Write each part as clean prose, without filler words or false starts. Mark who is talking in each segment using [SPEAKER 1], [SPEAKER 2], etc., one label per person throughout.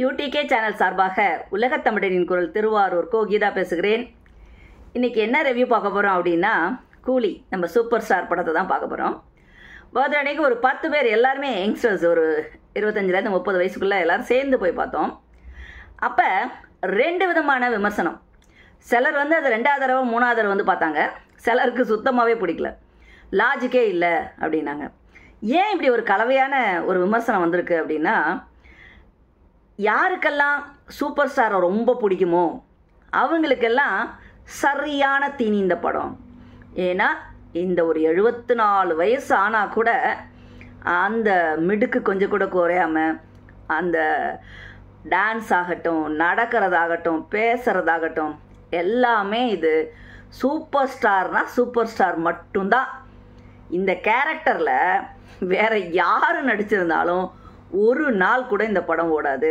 [SPEAKER 1] UDK channel சார்பாக உலகத் தமிழரின் குரல் திருவாரூர் கோ கீதா பேசுகிறேன். இன்றைக்கி என்ன ரிவ்யூ பார்க்க போகிறோம் அப்படின்னா, கூலி நம்ம சூப்பர் ஸ்டார் படத்தை தான் பார்க்க போகிறோம். பர்த்டே அன்னைக்கு ஒரு 10 பேர் எல்லாருமே யங்ஸ்டர்ஸ், ஒரு 25லேருந்து 30 வயசுக்குள்ளே எல்லோரும் சேர்ந்து போய் பார்த்தோம். அப்போ 2 விதமான விமர்சனம். சிலர் வந்து அது 2வது தடவை 3வது தடவை வந்து பார்த்தாங்க. சிலருக்கு சுத்தமாகவே பிடிக்கல, லாஜிக்கே இல்லை அப்படின்னாங்க. ஏன் இப்படி ஒரு கலவையான ஒரு விமர்சனம் வந்திருக்கு அப்படின்னா, யாருக்கெல்லாம் சூப்பர் ஸ்டாரை ரொம்ப பிடிக்குமோ அவங்களுக்கெல்லாம் சரியான தீனி இந்த படம். ஏன்னா இந்த ஒரு 74 வயசு ஆனால் கூட அந்த மிடுக்கு கொஞ்சம் கூட குறையாமல், அந்த டான்ஸ் ஆகட்டும், நடக்கிறதாகட்டும், பேசுகிறதாகட்டும், எல்லாமே இது சூப்பர் ஸ்டார்னால் சூப்பர் ஸ்டார் மட்டும்தான். இந்த கேரக்டரில் வேறு யார் நடிச்சிருந்தாலும் ஒரு நாள் கூட இந்த படம் ஓடாது.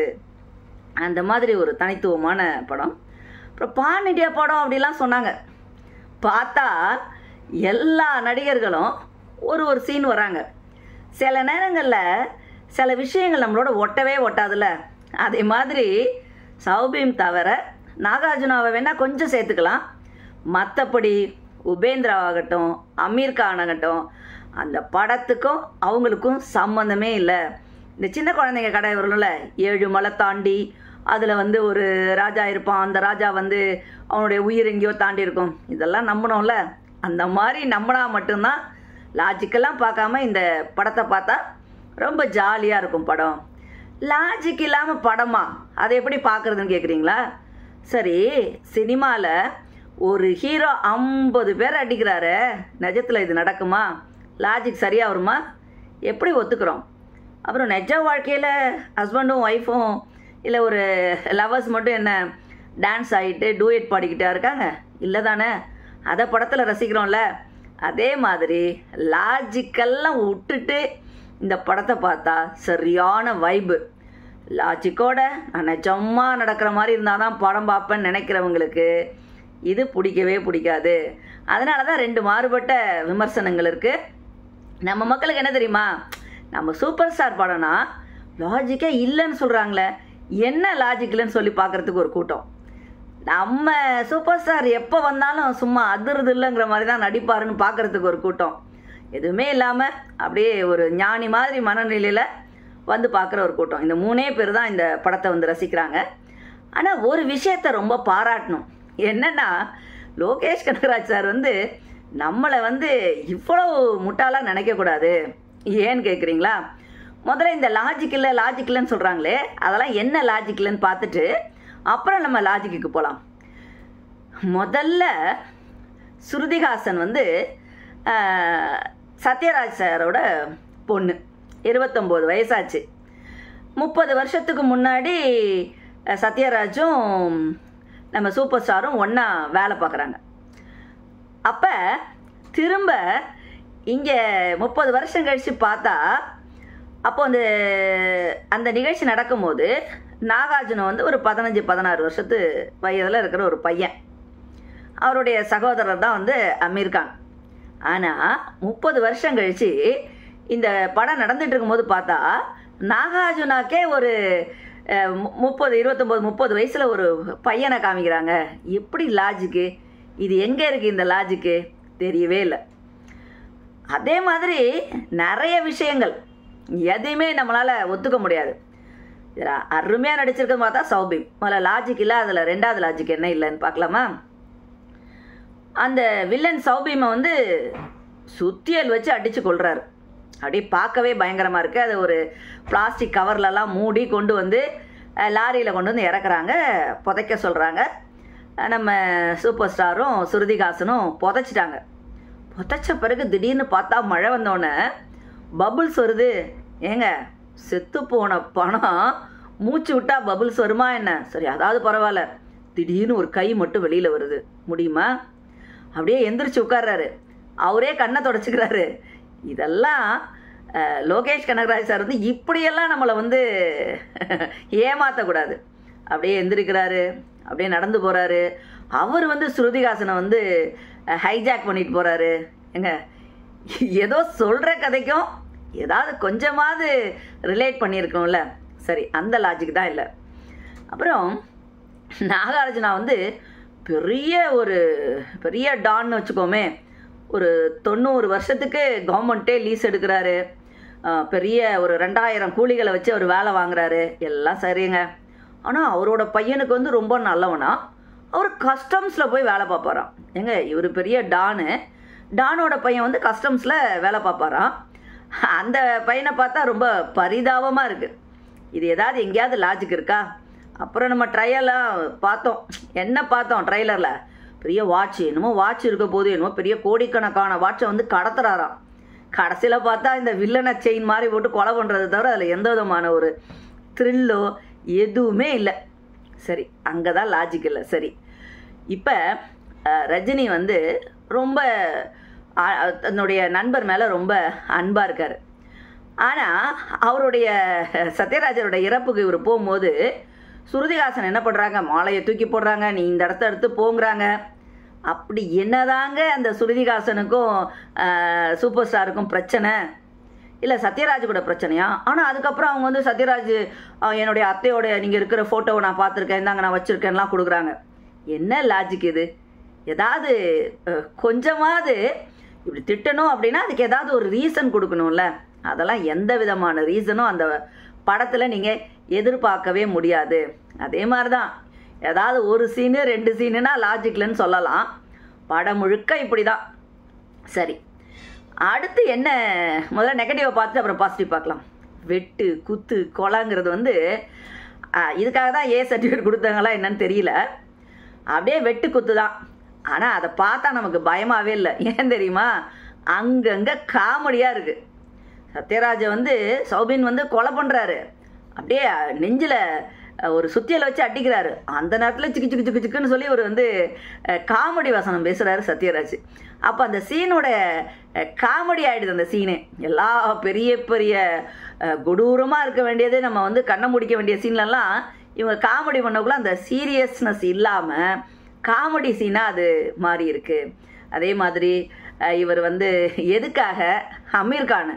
[SPEAKER 1] அந்த மாதிரி ஒரு தனித்துவமான படம். அப்புறம் பான் இண்டியா படம் அப்படிலாம் சொன்னாங்க. பார்த்தா எல்லா நடிகர்களும் ஒரு சீன் வராங்க. சில நேரங்களில் சில விஷயங்கள் நம்மளோட ஒட்டவே ஒட்டாதுல்ல. அதே மாதிரி சௌபீம் தவிர நாகார்ஜுனாவை வேணால் கொஞ்சம் சேர்த்துக்கலாம். மற்றபடி உபேந்திராவாகட்டும், அமீர் கான் ஆகட்டும், அந்த படத்துக்கும் அவங்களுக்கும் சம்மந்தமே இல்லை. இந்த சின்ன குழந்தைங்க கடை வரணும்ல, 7 மலை தாண்டி அதில் வந்து ஒரு ராஜா இருப்பான், அந்த ராஜா வந்து அவனுடைய உயிர் எங்கேயோ தாண்டி இருக்கும், இதெல்லாம் நம்பணும்ல. அந்த மாதிரி நம்பினா மட்டும்தான், லாஜிக்கெல்லாம் பார்க்காம இந்த படத்தை பார்த்தா ரொம்ப ஜாலியாக இருக்கும் படம். லாஜிக் இல்லாமல் படமா, அதை எப்படி பார்க்குறதுன்னு கேட்குறீங்களா? சரி, சினிமாவில் ஒரு ஹீரோ 50 பேர் அடிக்கிறாரு, நிஜத்தில் இது நடக்குமா? லாஜிக் சரியாக வருமா? எப்படி ஒத்துக்கிறோம்? அப்புறம் நிஜ வாழ்க்கையில் ஹஸ்பண்டும் ஒய்ஃபும் இல்லை ஒரு லவர்ஸ் மட்டும் என்ன டான்ஸ் ஆகிட்டு டூயட் பாடிக்கிட்டா இருக்காங்க? இல்லை தானே? அதை படத்தில் ரசிக்கிறோம்ல. அதே மாதிரி லாஜிக்கெல்லாம் விட்டுட்டு இந்த படத்தை பார்த்தா சரியான வைப்பு. லாஜிக்கோட நான் நிஜமாக நடக்கிற மாதிரி இருந்தால் தான் படம் பார்ப்பேன்னு நினைக்கிறவங்களுக்கு இது பிடிக்கவே பிடிக்காது. அதனால தான் 2 மாறுபட்ட விமர்சனங்கள் இருக்குது. நம்ம மக்களுக்கு என்ன தெரியுமா, நம்ம சூப்பர் ஸ்டார் படம்னா லாஜிக்கே இல்லைன்னு சொல்கிறாங்களே, என்ன லாஜிக் இல்லைன்னு சொல்லி பார்க்குறதுக்கு ஒரு கூட்டம். நம்ம சூப்பர் ஸ்டார் எப்போ வந்தாலும் சும்மா அதிர்து இல்லைங்கிற மாதிரி தான் நடிப்பாருன்னு பார்க்குறதுக்கு ஒரு கூட்டம். எதுவுமே இல்லாமல் அப்படியே ஒரு ஞானி மாதிரி மனநிலையில் வந்து பார்க்குற ஒரு கூட்டம். இந்த 3 பேர் தான் இந்த படத்தை வந்து ரசிக்கிறாங்க. ஆனால் ஒரு விஷயத்தை ரொம்ப பாராட்டணும். என்னென்னா, லோகேஷ் கனகராஜ் சார் வந்து நம்மளை வந்து இவ்வளோ முட்டாளாக நினைக்கக்கூடாது. ஏன்னு கேட்குறீங்களா? முதல்ல இந்த லாஜிக் இல்லைன்னு சொல்கிறாங்களே, அதெல்லாம் என்ன லாஜிக் இல்லைன்னு பார்த்துட்டு அப்புறம் நம்ம லாஜிக்கு போகலாம். முதல்ல ஸ்ருதிஹாசன் வந்து சத்யராஜ் சாரோட பொண்ணு, 29 வயசாச்சு. 30 வருஷத்துக்கு முன்னாடி சத்யராஜும் நம்ம சூப்பர் ஸ்டாரும் ஒன்றா வேலை பார்க்குறாங்க. அப்போ திரும்ப இங்கே 30 வருஷம் கழித்து பார்த்தா, அப்போ அந்த நிகழ்ச்சி நடக்கும்போது நாகார்ஜுன வந்து ஒரு 15-16 வருஷத்து வயதில் இருக்கிற ஒரு பையன். அவருடைய சகோதரர் தான் வந்து அமீர் கான். ஆனால் 30 வருஷம் கழித்து இந்த படம் நடந்துகிட்டு இருக்கும்போது பார்த்தா நாகார்ஜுனாக்கே ஒரு 29-30 வயசில் ஒரு பையனை காமிக்கிறாங்க. எப்படி லாஜிக்கு? இது எங்கே இருக்குது இந்த லாஜிக்கு? தெரியவே இல்லை. அதே மாதிரி நிறைய விஷயங்கள் எதையுமே நம்மளால் ஒத்துக்க முடியாது. இதில் அருமையாக நடிச்சிருக்கன்னு பார்த்தா சௌபீம். முதல்ல லாஜிக் இல்லை, அதில் 2வது லாஜிக் என்ன இல்லைன்னு பார்க்கலாமா? அந்த வில்லன் சௌபீமை வந்து சுத்தியல் வச்சு அடித்து கொள்கிறாரு. அப்படியே பார்க்கவே பயங்கரமாக இருக்குது. அது ஒரு பிளாஸ்டிக் கவர்லலாம் மூடி கொண்டு வந்து லாரியில் கொண்டு வந்து இறக்குறாங்க, புதைக்க சொல்கிறாங்க. நம்ம சூப்பர் ஸ்டாரும் ஸ்ருதிஹாசனும் புதைச்சிட்டாங்க. புதைச்ச பிறகு திடீர்னு பார்த்தா மழை வந்தோடனே பபுள்ஸ் வருது. ஏங்க, செத்து போன பணம் மூச்சு விட்டா பபுள்ஸ் வருமா என்ன? சரி, அதாவது பரவாயில்ல. திடீர்னு ஒரு கை மட்டும் வெளியில் வருது, முடியுமா? அப்படியே எந்திரிச்சு உட்கார்றாரு, அவரே கண்ணை தொடச்சிக்கிறாரு. இதெல்லாம் லோகேஷ் கனகராஜ் சார் வந்து இப்படியெல்லாம் நம்மளை வந்து ஏமாற்றக்கூடாது. அப்படியே எந்திரிக்கிறாரு, அப்படியே நடந்து போகிறாரு. அவர் வந்து ஸ்ருதிஹாசனை வந்து ஹைஜாக் பண்ணிட்டு போகிறாரு. ஏங்க, ஏதோ சொல்கிற கதைக்கும் ஏதாவது கொஞ்சமாவது ரிலேட் பண்ணியிருக்கணும்ல. சரி, அந்த லாஜிக் தான் இல்லை. அப்புறம் நாகார்ஜுனா வந்து பெரிய டான்னு வச்சுக்கோமே. ஒரு 90 வருஷத்துக்கு கவர்மெண்ட்டே லீஸ் எடுக்கிறாரு. பெரிய ஒரு 2000 கூலிகளை வச்சு அவர் வேலை வாங்குறாரு. எல்லாம் சரிங்க. ஆனால் அவரோட பையனுக்கு வந்து ரொம்ப நல்லவனா அவர் கஸ்டம்ஸில் போய் வேலை பார்ப்பாராம். ஏங்க, இவர் பெரிய டானோட பையன் வந்து கஸ்டம்ஸில் வேலை பார்ப்பாராம். அந்த பையனை பார்த்தா ரொம்ப பரிதாபமாக இருக்குது. இது ஏதாவது எங்கேயாவது லாஜிக் இருக்கா? அப்புறம் நம்ம ட்ரையலாக பார்த்தோம் ட்ரைலரில் பெரிய வாட்ச், என்னமோ வாட்ச் இருக்க போது, என்னமோ பெரிய கோடிக்கணக்கான வாட்சை வந்து கடத்துறாராம். கடைசியில் பார்த்தா இந்த வில்லனை செயின் மாதிரி போட்டு கொலை பண்ணுறதை தவிர அதில் எந்த விதமான ஒரு த்ரில்லோ எதுவுமே இல்லை. சரி, அங்கே தான் லாஜிக் இல்லை. சரி, இப்போ ரஜினி வந்து ரொம்ப தன்னுடைய நண்பர் மேலே ரொம்ப அன்பாக இருக்கார். ஆனால் அவருடைய சத்யராஜரோட இறப்புக்கு இவர் போகும்போது ஸ்ருதிஹாசன் என்ன பண்ணுறாங்க, மாலையை தூக்கி போடுறாங்க, நீ இந்த இடத்த எடுத்து போங்கிறாங்க. அப்படி என்னதாங்க அந்த ஸ்ருதிஹாசனுக்கும் சூப்பர் ஸ்டாருக்கும் பிரச்சனை? இல்லை சத்யராஜ் கூட பிரச்சனையா? ஆனால் அதுக்கப்புறம் அவங்க வந்து சத்யராஜ் என்னுடைய அத்தையோட நீங்கள் இருக்கிற ஃபோட்டோவை நான் பார்த்துருக்கேன், இந்தாங்க நான் வச்சுருக்கேன்லாம் கொடுக்குறாங்க. என்ன லாஜிக் இது? ஏதாவது கொஞ்சமாவது இப்படி திட்டணும் அப்படின்னா அதுக்கு ஏதாவது ஒரு ரீசன் கொடுக்கணும்ல. அதெல்லாம் எந்த விதமான ரீசனும் அந்த படத்தில் நீங்கள் எதிர்பார்க்கவே முடியாது. அதே மாதிரி தான் ஏதாவது ஒரு சீனு 2 சீனுனா லாஜிக்லன்னு சொல்லலாம். படம் முழுக்க இப்படி தான். சரி, அடுத்து என்ன? முதல்ல நெகட்டிவை பார்த்துட்டு அப்புறம் பாசிட்டிவ் பார்க்கலாம். வெட்டு குத்து கொலைங்கிறது வந்து இதுக்காக தான் ஏ சர்டிஃபிகேட் கொடுத்தாங்களா என்னன்னு தெரியல. அப்படியே வெட்டு குத்து தான். ஆனால் அதை பார்த்தா நமக்கு பயமாகவே இல்லை. ஏன் தெரியுமா? அங்கங்கே காமெடியாக இருக்குது. சத்யராஜை வந்து சௌபின் வந்து கொலை பண்ணுறாரு, அப்படியே நெஞ்சில் ஒரு சுத்தியலை வச்சு அடிக்கிறாரு. அந்த நேரத்தில் சிக்கு சிக்கு சிக்கு சிக்குன்னு சொல்லி ஒரு வந்து காமெடி வசனம் பேசுகிறாரு சத்யராஜ். அப்போ அந்த சீனோட காமெடி ஆகிடுது. அந்த சீனு எல்லா பெரிய பெரிய கொடூரமாக இருக்க வேண்டியது, நம்ம வந்து கண்ணை முடிக்க வேண்டிய சீன்லலாம் இவங்க காமெடி பண்ணக்குள்ள அந்த சீரியஸ்னஸ் இல்லாமல் காமெடி சீனாக அது மாறி இருக்கு. அதே மாதிரி இவர் வந்து எதுக்காக அமீர் கான்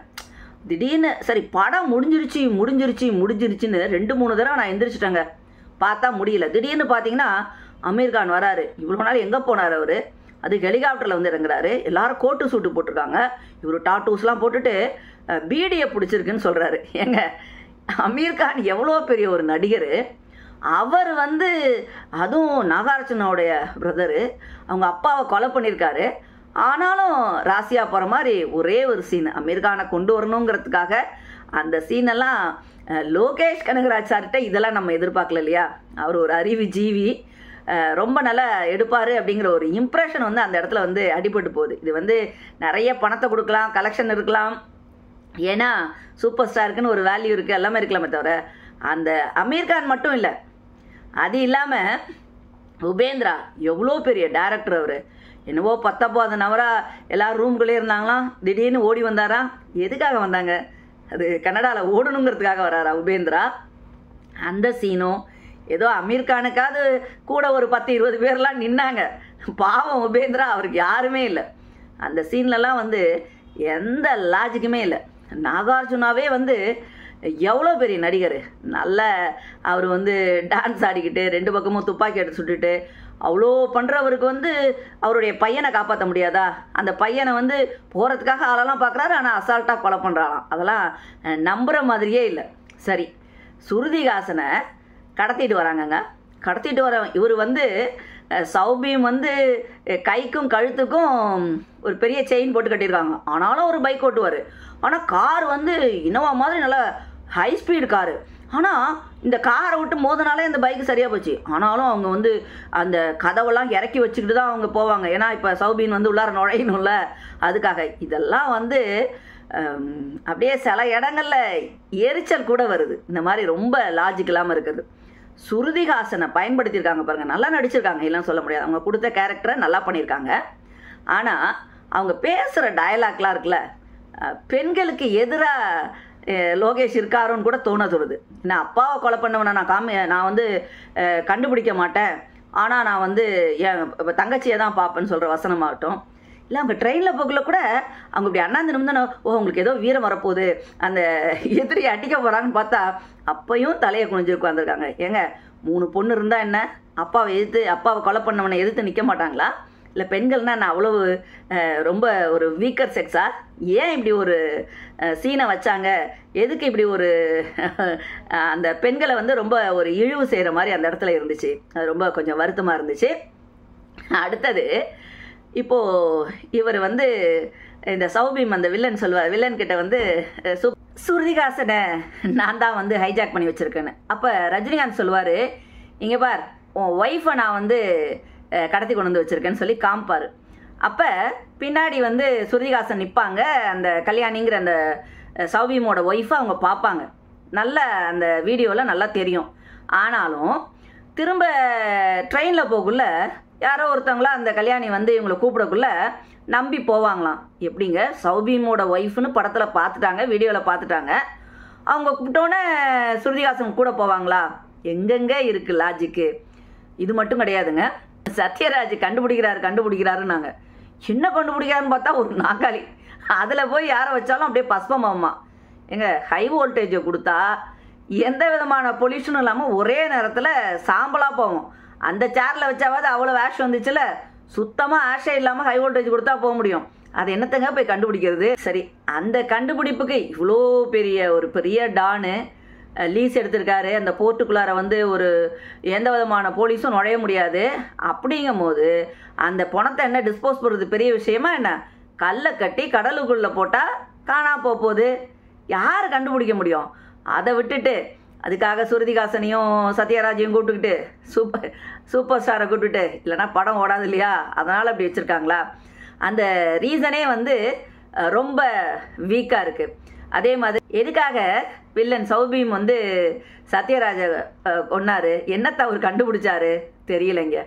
[SPEAKER 1] திடீர்னு சரி படம் முடிஞ்சிருச்சுன்னு 2-3 தடவை நான் எந்திரிச்சிட்டேங்க, பார்த்தா முடியல. திடீர்னு பார்த்தீங்கன்னா அமீர் கான் வராரு. இவ்வளோ நாள் எங்கே போனார் அவர்? அது ஹெலிகாப்டரில் வந்து இறங்குறாரு. எல்லாரும் கோட்டு சூட்டு போட்டிருக்காங்க. இவர் டாட்டூஸ்லாம் போட்டுட்டு பீடியை பிடிச்சிருக்குன்னு சொல்கிறாரு. ஏங்க, அமீர் கான் எவ்வளோ பெரிய ஒரு நடிகர். அவர் வந்து அதுவும் நாகார்ஜுனாவுடைய பிரதரு, அவங்க அப்பாவை கொலை பண்ணியிருக்காரு. ஆனாலும் ராசியா போகிற மாதிரி ஒரே ஒரு சீன் அமீர் கானை கொண்டு வரணுங்கிறதுக்காக அந்த சீனெல்லாம் லோகேஷ் கனகராஜ் சார்கிட்ட இதெல்லாம் நம்ம எதிர்பார்க்கல இல்லையா? அவர் ஒரு அறிவு ஜீவி, ரொம்ப நல்லா எடுப்பார் அப்படிங்கிற ஒரு இம்ப்ரெஷன் வந்து அந்த இடத்துல வந்து அடிபட்டு போகுது. இது வந்து நிறைய பணத்தை கொடுக்கலாம், கலெக்ஷன் இருக்கலாம், ஏன்னா சூப்பர் ஸ்டாருக்குன்னு ஒரு வேல்யூ இருக்குது, எல்லாமே இருக்கலாமே தவிர அந்த அமீர் கான் மட்டும் இல்லை. அது இல்லாமல் உபேந்திரா எவ்வளோ பெரிய டைரக்டர். அவர் என்னவோ 10 நவராக எல்லோரும் ரூம்குள்ளே இருந்தாங்களாம், திடீர்னு ஓடி வந்தாரா? எதுக்காக வந்தாங்க? அது கன்னடாவில் ஓடணுங்கிறதுக்காக வராரா உபேந்திரா? அந்த சீனும் ஏதோ அமீர் கானுக்காவது கூட ஒரு 10-20 பேர்லாம் நின்னாங்க. பாவம் உபேந்திரா, அவருக்கு யாருமே இல்லை. அந்த சீன்லலாம் வந்து எந்த லாஜிக்குமே இல்லை. நாகார்ஜுனாவே வந்து எவ்வளோ பெரிய நடிகர், நல்ல அவர் வந்து டான்ஸ் ஆடிக்கிட்டு 2 பக்கமும் துப்பாக்கி எடுத்து சுட்டுட்டு அவ்வளோ பண்ணுறவருக்கு வந்து அவருடைய பையனை காப்பாற்ற முடியாதா? அந்த பையனை வந்து போகிறதுக்காக ஆளெல்லாம் பார்க்குறாரு, ஆனால் அசால்ட்டாக கொலை பண்ணுறாராம். அதெல்லாம் நம்புகிற மாதிரியே இல்லை. சரி, ஸ்ருதிஹாசனை கடத்திட்டு வராங்கங்க. கடத்திட்டு வர இவர் வந்து சௌபியும் வந்து கைக்கும் கழுத்துக்கும் ஒரு பெரிய செயின் போட்டு கட்டியிருக்காங்க. ஆனாலும் ஒரு பைக் ஓட்டுவார். ஆனால் கார் வந்து இனோவா மாதிரி நல்லா ஹை ஸ்பீடு காரு. ஆனால் இந்த காரை விட்டு மோதனாலே அந்த பைக்கு சரியாக போச்சு. ஆனாலும் அவங்க வந்து அந்த கதவெல்லாம் இறக்கி வச்சுக்கிட்டு தான் அவங்க போவாங்க. ஏன்னா இப்போ சௌபின் வந்து உள்ளார நுழையணும்ல, அதுக்காக. இதெல்லாம் வந்து அப்படியே சில இடங்களில் எரிச்சல் கூட வருது. இந்த மாதிரி ரொம்ப லாஜிக் இல்லாமல் இருக்குது. ஸ்ருதிஹாசனை பயன்படுத்தியிருக்காங்க பாருங்கள், நல்லா நடிச்சிருக்காங்க, இல்லைன்னு சொல்ல முடியாது. அவங்க கொடுத்த கேரக்டரை நல்லா பண்ணியிருக்காங்க. ஆனால் அவங்க பேசுகிற டயலாக்லாம் இருக்குல்ல, பெண்களுக்கு எதிராக லோகேஷ் இருக்காரோன்னு கூட தோணுது. நான் அப்பாவை கொலை பண்ணவனை நான் வந்து கண்டுபிடிக்க மாட்டேன், ஆனால் நான் வந்து என் தங்கச்சியை தான் பார்ப்பேன்னு சொல்கிற வசனமாகட்டும், இல்லை அவங்க ட்ரெயினில் போகல கூட அவங்க இப்படி அண்ணாந்து நிமிந்தானே, உங்களுக்கு ஏதோ வீரம் வரப்போகுது, அந்த எதிரியை அடிக்க போகிறாங்கன்னு பார்த்தா அப்பையும் தலையை குனிஞ்சு உட்காந்துருக்காங்க. ஏங்க, 3 பொண்ணு இருந்தால் என்ன, அப்பாவை கொலை பண்ணவனை எதிர்த்து நிற்க மாட்டாங்களா? இல்லை பெண்கள்னா நான் அவ்வளவு ரொம்ப ஒரு வீக்கர் செக்ஸா? ஏன் இப்படி ஒரு சீனை வச்சாங்க? எதுக்கு இப்படி ஒரு அந்த பெண்களை வந்து ரொம்ப ஒரு இழிவு செய்கிற மாதிரி அந்த இடத்துல இருந்துச்சு. அது ரொம்ப கொஞ்சம் வருத்தமாக இருந்துச்சு. அடுத்தது இப்போது இவர் வந்து இந்த சௌபீம் அந்த வில்லன் சொல்லுவார், வில்லன் கிட்ட வந்து ஸ்ருதிஹாசனை நான் தான் வந்து ஹைஜாக் பண்ணி வச்சுருக்கேன்னு. அப்போ ரஜினிகாந்த் சொல்லுவார், இங்கே பார் உன் ஒய்ஃபை நான் வந்து கடத்தி கொண்டு வந்து வச்சுருக்கேன்னு சொல்லி காமிப்பார். அப்போ பின்னாடி வந்து ஸ்ருதிஹாசன் நிற்பாங்க, அந்த கல்யாணிங்கிற அந்த சௌபீமோட ஒய்ஃபை அவங்க பார்ப்பாங்க. நல்ல அந்த வீடியோவில் நல்லா தெரியும். ஆனாலும் திரும்ப ட்ரெயினில் போகக்குள்ள யாரோ ஒருத்தவங்களா அந்த கல்யாணி வந்து இவங்களை கூப்பிடக்குள்ள நம்பி போவாங்களாம். எப்படிங்க, சௌபீமோட ஒய்ஃப்னு படத்தில் பார்த்துட்டாங்க, வீடியோவில் பார்த்துட்டாங்க, அவங்க கூப்பிட்டோன்னே ஸ்ருதிஹாசன் கூட போவாங்களா? எங்கெங்கே இருக்குது லாஜிக்கு? இது மட்டும் கிடையாதுங்க, சத்யராஜ் கண்டுபிடிக்கிறாருன்னாங்க. என்ன கண்டுபிடிக்கிறாருன்னு பார்த்தா ஒரு நாக்காளி, அதில் போய் யாரை வச்சாலும் அப்படியே பஸ்பமாகுமா. எங்க ஹை வோல்டேஜை கொடுத்தா எந்த விதமான பொல்யூஷனும் இல்லாமல் ஒரே நேரத்தில் சாம்பலாக போவோம். அந்த சேரில் வச்சாவது அவ்வளோ ஆஷ் வந்துச்சுல, சுத்தமாக ஆஷே இல்லாமல் ஹை வோல்டேஜ் கொடுத்தா போக முடியும். அது என்னத்தங்க போய் கண்டுபிடிக்கிறது? சரி, அந்த கண்டுபிடிப்புக்கு இவ்வளோ பெரிய டானு லீஸ் எடுத்திருக்காரு. அந்த போர்ட்டுக்குள்ளார வந்து எந்த விதமான போலீஸும் நுழைய முடியாது. அப்படிங்கும் போது அந்த பணத்தை என்ன டிஸ்போஸ் பண்ணுறது பெரிய விஷயமா என்ன? கல்லை கட்டி கடலுக்குள்ளே போட்டால் காணா போகுது. யார் கண்டுபிடிக்க முடியும்? அதை விட்டுட்டு அதுக்காக ஸ்ருதிஹாசனையும் சத்யராஜையும் கூப்பிட்டுக்கிட்டு சூப்பர் ஸ்டாரை கூப்பிட்டுட்டு, இல்லைனா படம் ஓடாது இல்லையா, அதனால் அப்படி வச்சுருக்காங்களா? அந்த ரீசனே வந்து ரொம்ப வீக்காக இருக்குது. அதே மாதிரி எதுக்காக வில்லன் சௌபீம் வந்து சத்யராஜ கொன்னாரு, என்னத்தை அவர் கண்டுபிடிச்சாரு தெரியலைங்க.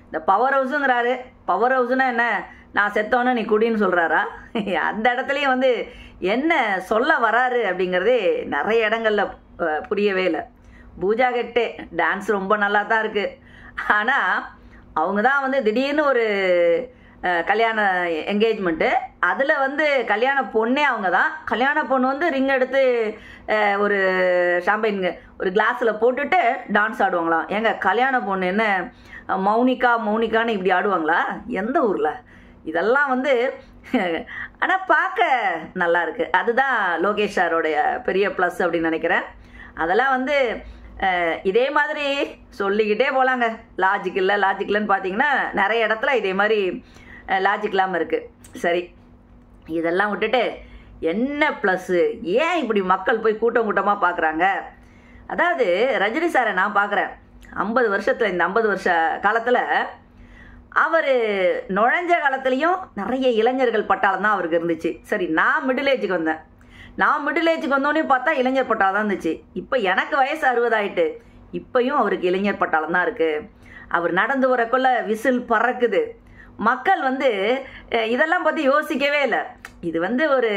[SPEAKER 1] இந்த பவர் ஹவுஸுங்கிறாரு. பவர் ஹவுஸ்னா என்ன, நான் செத்தோன்னு நீ குடின்னு சொல்கிறாரா? அந்த இடத்துலையும் வந்து என்ன சொல்ல வராரு அப்படிங்கிறதே நிறைய இடங்களில் புரியவே இல்லை. பூஜா ஹெக்டே டான்ஸ் ரொம்ப நல்லா தான் இருக்குது. ஆனால் அவங்க தான் வந்து திடீர்னு ஒரு கல்யாண என்கேஜ்மெண்ட்டு, அதில் வந்து கல்யாண பொண்ணே அவங்க தான். கல்யாண பொண்ணு வந்து ரிங் எடுத்து ஒரு ஷாம்பைன் ஒரு கிளாஸில் போட்டுட்டு டான்ஸ் ஆடுவாங்களாம். ஏங்க கல்யாண பொண்ணு என்ன மௌனிகான்னு இப்படி ஆடுவாங்களா? எந்த ஊரில்? இதெல்லாம் வந்து ஆனால் பார்க்க நல்லா இருக்குது. அதுதான் லோகேஷ் சாரோடைய பெரிய ப்ளஸ் அப்படின்னு நினைக்கிறேன். அதெல்லாம் வந்து இதே மாதிரி சொல்லிக்கிட்டே போகலாங்க. லாஜிக் இல்லைன்னு பார்த்தீங்கன்னா நிறைய இடத்துல இதே மாதிரி லாஜிக் இல்லாமல் இருக்குது. சரி, இதெல்லாம் விட்டுட்டு என்ன ப்ளஸ்ஸு, ஏன் இப்படி மக்கள் போய் கூட்டமாக பார்க்குறாங்க? அதாவது ரஜினி சாரை நான் பார்க்குறேன் 50 வருஷத்தில், இந்த 50 வருஷ காலத்தில் அவர் நுழைஞ்ச காலத்துலேயும் நிறைய இளைஞர்கள் பட்டாளம் தான் அவருக்கு இருந்துச்சு. சரி, நான் மிடில் ஏஜுக்கு வந்தோடனே பார்த்தா இளைஞர் பட்டாளம் தான் இருந்துச்சு. இப்போ எனக்கு வயசு 60 ஆகிட்டு, இப்போயும் அவருக்கு இளைஞர் பட்டாளம் தான் இருக்குது. அவர் நடந்து வரக்குள்ள விசில் பறக்குது. மக்கள் வந்து இதெல்லாம் பற்றி யோசிக்கவே இல்லை. இது வந்து ஒரு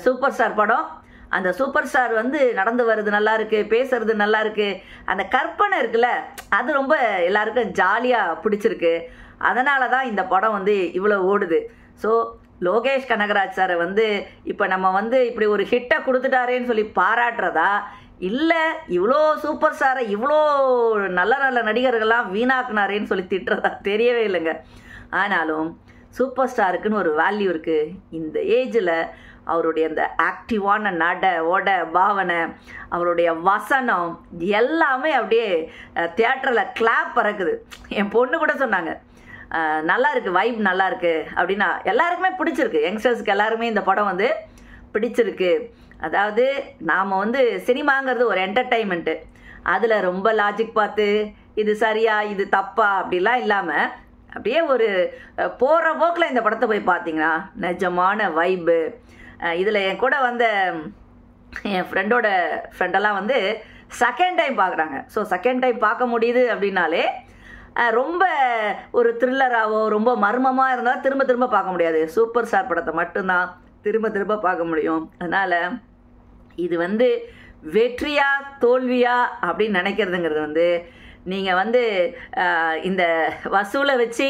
[SPEAKER 1] சூப்பர் ஸ்டார் படம். அந்த சூப்பர் ஸ்டார் வந்து நடந்து வர்றது நல்லா இருக்குது, பேசுறது நல்லா இருக்குது, அந்த கற்பனை இருக்குல்ல, அது ரொம்ப எல்லாருக்கும் ஜாலியாக பிடிச்சிருக்கு. அதனால தான் இந்த படம் வந்து இவ்வளோ ஓடுது. ஸோ லோகேஷ் கனகராஜ் சாரை வந்து இப்போ நம்ம வந்து இப்படி ஒரு ஹிட்டை கொடுத்துட்டாரேன்னு சொல்லி பாராட்டுறதா, இல்லை இவ்வளோ சூப்பர் ஸ்டாரை இவ்வளோ நல்ல நடிகர்கள்லாம் வீணாக்குனாரேன்னு சொல்லி திட்டுறதா தெரியவே இல்லைங்க. ஆனாலும் சூப்பர் ஸ்டாருக்குன்னு ஒரு வேல்யூ இருக்குது. இந்த ஏஜில் அவருடைய அந்த ஆக்டிவான ஓட பாவனை, அவருடைய வசனம் எல்லாமே அப்படியே தியேட்டரில் கிளாப் பறக்குது. என் பொண்ணு கூட சொன்னாங்க, நல்லா இருக்குது, வைப் நல்லா இருக்குது அப்படின்னா. எல்லாருக்குமே பிடிச்சிருக்கு, யங்ஸ்டர்ஸ்க்கு எல்லாருமே இந்த படம் வந்து பிடிச்சிருக்கு. அதாவது நாம் வந்து சினிமாங்கிறது ஒரு என்டர்டைன்மெண்ட்டு, அதில் ரொம்ப லாஜிக் பார்த்து இது சரியா இது தப்பா அப்படிலாம் இல்லாமல் அப்படியே ஒரு போகிற போக்கில் இந்த படத்தை போய் பார்த்தீங்கன்னா நிஜமான வைப்பு. இதில் என் கூட வந்த என் ஃப்ரெண்டெல்லாம் வந்து செகண்ட் டைம் பார்க்குறாங்க. ஸோ செகண்ட் டைம் பார்க்க முடியுது அப்படின்னாலே ரொம்ப ஒரு த்ரில்லராகவோ ரொம்ப மர்மமாக இருந்தால் திரும்ப பார்க்க முடியாது. சூப்பர் ஸ்டார் படத்தை மட்டும்தான் திரும்ப பார்க்க முடியும். அதனால் இது வந்து வெற்றியா தோல்வியா அப்படின்னு நினைக்கிறதுங்கிறது வந்து நீங்கள் வந்து இந்த வசூலை வச்சு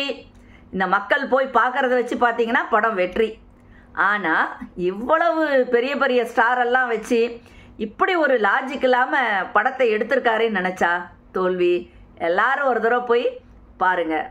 [SPEAKER 1] இந்த மக்கள் போய் பார்க்குறத வச்சு பார்த்தீங்கன்னா படம் வெற்றி. ஆனால் இவ்வளவு பெரிய ஸ்டாரெல்லாம் வச்சு இப்படி ஒரு லாஜிக் இல்லாமல் படத்தை எடுத்திருக்காருன்னு நினச்சா தோல்வி. எல்லாரும் ஒரு தடவை போய் பாருங்கள்.